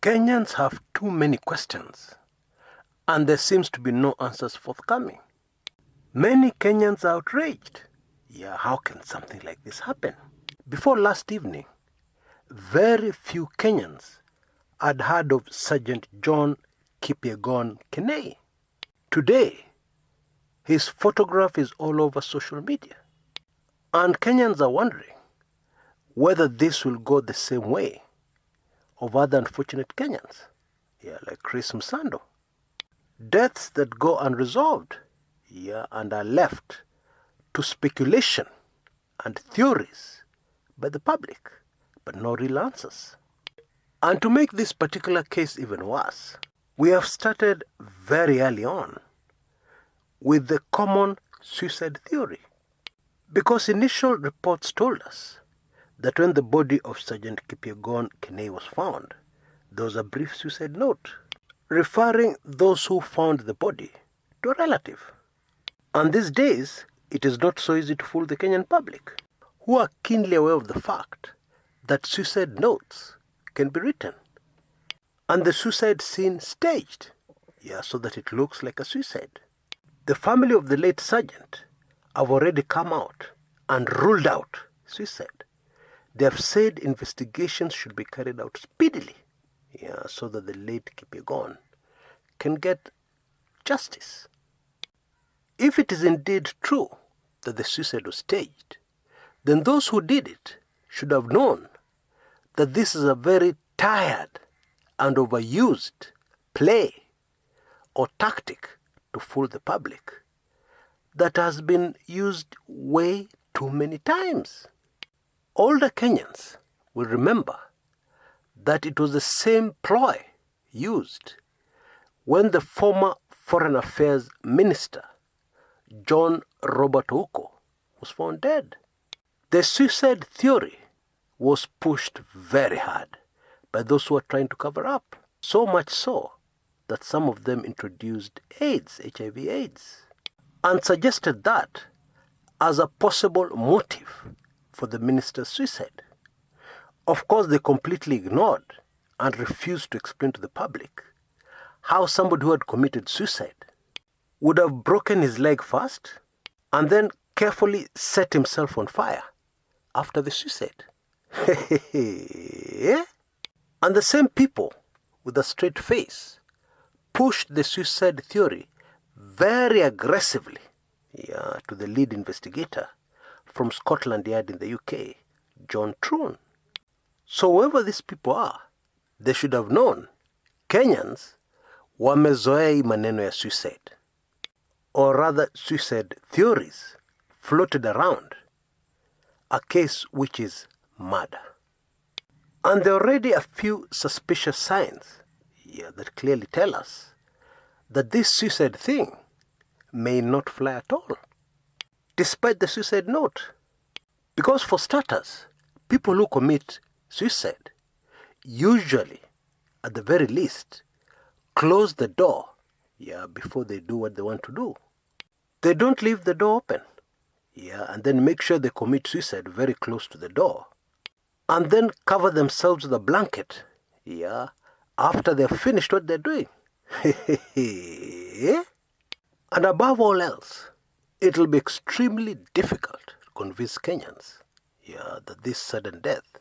Kenyans have too many questions, and there seems to be no answers forthcoming. Many Kenyans are outraged. How can something like this happen? Before last evening, very few Kenyans had heard of Sergeant John Kipyegon Kenei. Today, his photograph is all over social media. And Kenyans are wondering whether this will go the same way of other unfortunate Kenyans, like Chris Msando. Deaths that go unresolved, and are left to speculation and theories by the public, but no real answers. And to make this particular case even worse, we have started very early on with the common suicide theory. Because initial reports told us that when the body of Sergeant Kipyegon Kenei was found, there was a brief suicide note referring those who found the body to a relative. And these days, it is not so easy to fool the Kenyan public, who are keenly aware of the fact that suicide notes can be written and the suicide scene staged, so that it looks like a suicide. The family of the late sergeant have already come out and ruled out suicide. They have said investigations should be carried out speedily, so that the late Kipyegon can get justice. If it is indeed true that the suicide was staged, then those who did it should have known that this is a very tired and overused play or tactic to fool the public that has been used way too many times. Older Kenyans will remember that it was the same ploy used when the former Foreign Affairs Minister, John Robert Ouko, was found dead. The suicide theory was pushed very hard by those who are trying to cover up, so much so that some of them introduced HIV/AIDS, and suggested that as a possible motive for the minister's suicide. Of course, they completely ignored and refused to explain to the public how somebody who had committed suicide would have broken his leg first and then carefully set himself on fire after the suicide. And the same people with a straight face pushed the suicide theory very aggressively to the lead investigator from Scotland Yard in the UK, John Troon. So whoever these people are, they should have known Kenyans wamezoea hii maneno ya suicide, or rather suicide theories floated around a case which is murder. And there are already a few suspicious signs that clearly tell us that this suicide thing may not fly at all, despite the suicide note. Because for starters, people who commit suicide usually, at the very least, close the door before they do what they want to do. They don't leave the door open, and then make sure they commit suicide very close to the door, and then cover themselves with a blanket, after they've finished what they're doing. And above all else, it will be extremely difficult to convince Kenyans that this sudden death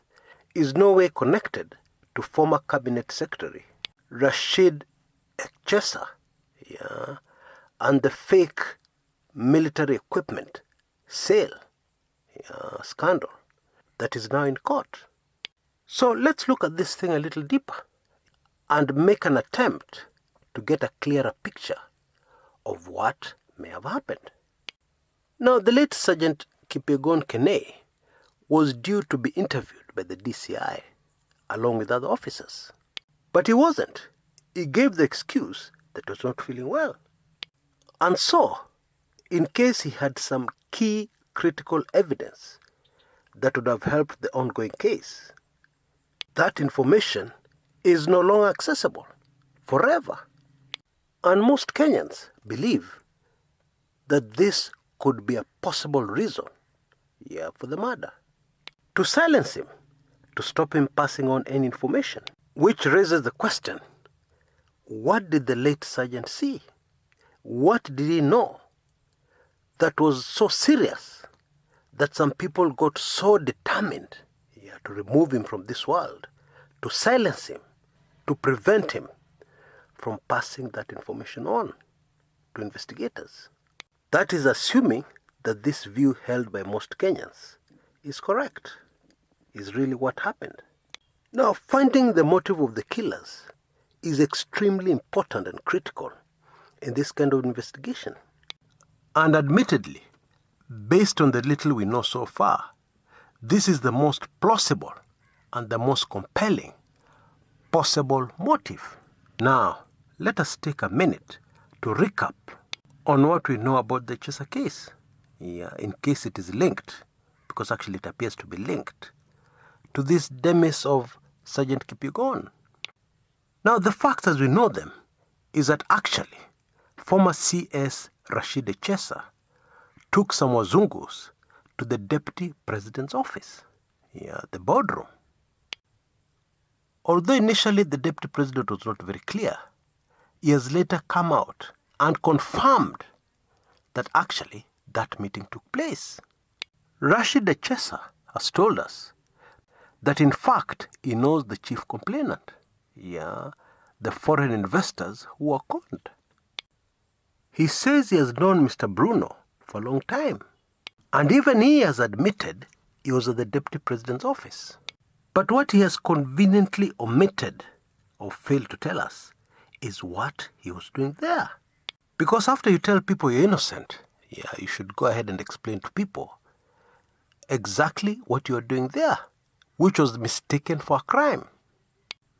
is no way connected to former Cabinet Secretary Rashid Echesa, and the fake military equipment sale scandal that is now in court. So let's look at this thing a little deeper and make an attempt to get a clearer picture of what may have happened. Now, the late Sergeant Kipyegon Kenei was due to be interviewed by the DCI along with other officers. But he wasn't. He gave the excuse that he was not feeling well. And so, in case he had some key critical evidence that would have helped the ongoing case, that information is no longer accessible forever. And most Kenyans believe that this could be a possible reason for the murder. To silence him, to stop him passing on any information, Which raises the question, what did the late sergeant see? What did he know that was so serious that some people got so determined to remove him from this world, to silence him, to prevent him from passing that information on to investigators? That is assuming that this view held by most Kenyans is correct, is really what happened. Now, finding the motive of the killers is extremely important and critical in this kind of investigation. And admittedly, based on the little we know so far, this is the most plausible and the most compelling possible motive. Now, let us take a minute to recap on what we know about the Echesa case, in case it is linked, because actually it appears to be linked, to this demise of Sergeant Kipyegon. Now, the facts as we know them is that actually former CS Rashid Echesa took some wazungus to the deputy president's office, the boardroom. Although initially the deputy president was not very clear, he has later come out and confirmed that actually that meeting took place. Rashid Echesa has told us that in fact he knows the chief complainant, the foreign investors who were conned. He says he has known Mr. Bruno for a long time, and even he has admitted he was at the deputy president's office. But what he has conveniently omitted or failed to tell us is what he was doing there. Because after you tell people you're innocent, you should go ahead and explain to people exactly what you're doing there, which was mistaken for a crime.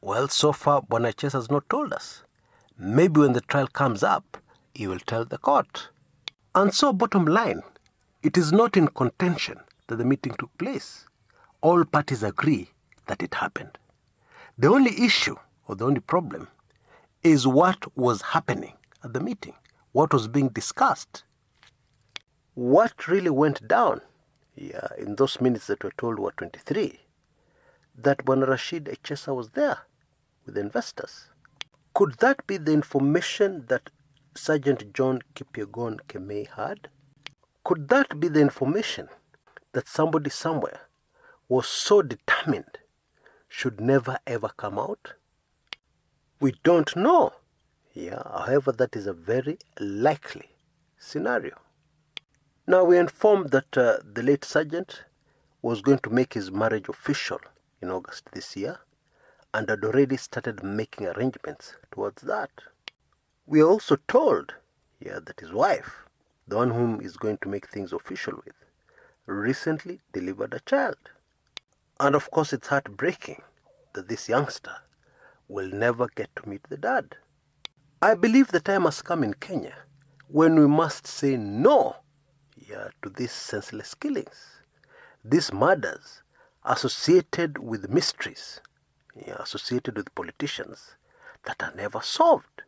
Well, so far, Bwana Echesa has not told us. Maybe when the trial comes up, he will tell the court. And so, bottom line, it is not in contention that the meeting took place. All parties agree that it happened. The only issue, or the only problem, is what was happening at the meeting, what was being discussed. What really went down, in those minutes that were told were 23, that Bwana Rashid Echesa was there with the investors. Could that be the information that Sergeant John Kipyegon Kenei had? Could that be the information that somebody somewhere was so determined should never ever come out? We don't know. However, that is a very likely scenario. Now, we are informed that the late sergeant was going to make his marriage official in August this year and had already started making arrangements towards that. We are also told that his wife, the one whom he's going to make things official with, recently delivered a child. And of course, it's heartbreaking that this youngster will never get to meet the dad. I believe the time has come in Kenya when we must say no to these senseless killings, these murders associated with mysteries, associated with politicians that are never solved.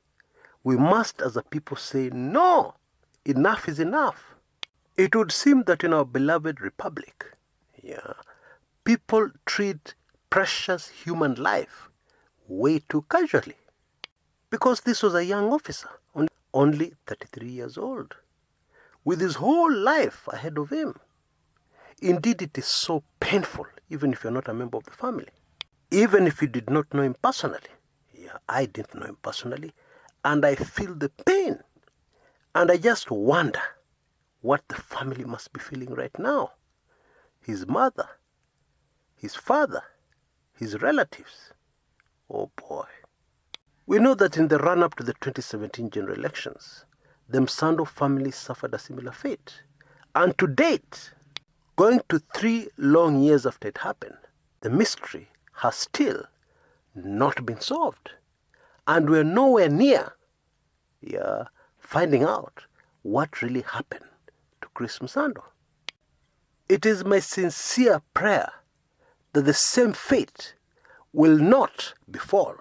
We must, as a people, say no, enough is enough. It would seem that in our beloved republic, people treat precious human life way too casually. Because this was a young officer, only 33 years old, with his whole life ahead of him. Indeed, it is so painful, even if you're not a member of the family. Even if you did not know him personally. I didn't know him personally, and I feel the pain. And I just wonder what the family must be feeling right now. His mother, his father, his relatives. Oh boy. We know that in the run-up to the 2017 general elections, the Msando family suffered a similar fate. And to date, going to 3 long years after it happened, the mystery has still not been solved. And we're nowhere near finding out what really happened to Chris Msando. It is my sincere prayer that the same fate will not befall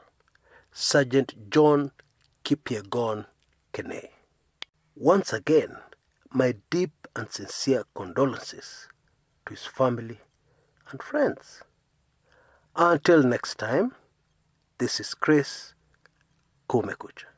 Sergeant John Kipyegon Kenei. Once again, my deep and sincere condolences to his family and friends. Until next time, This is Chris Kumekucha.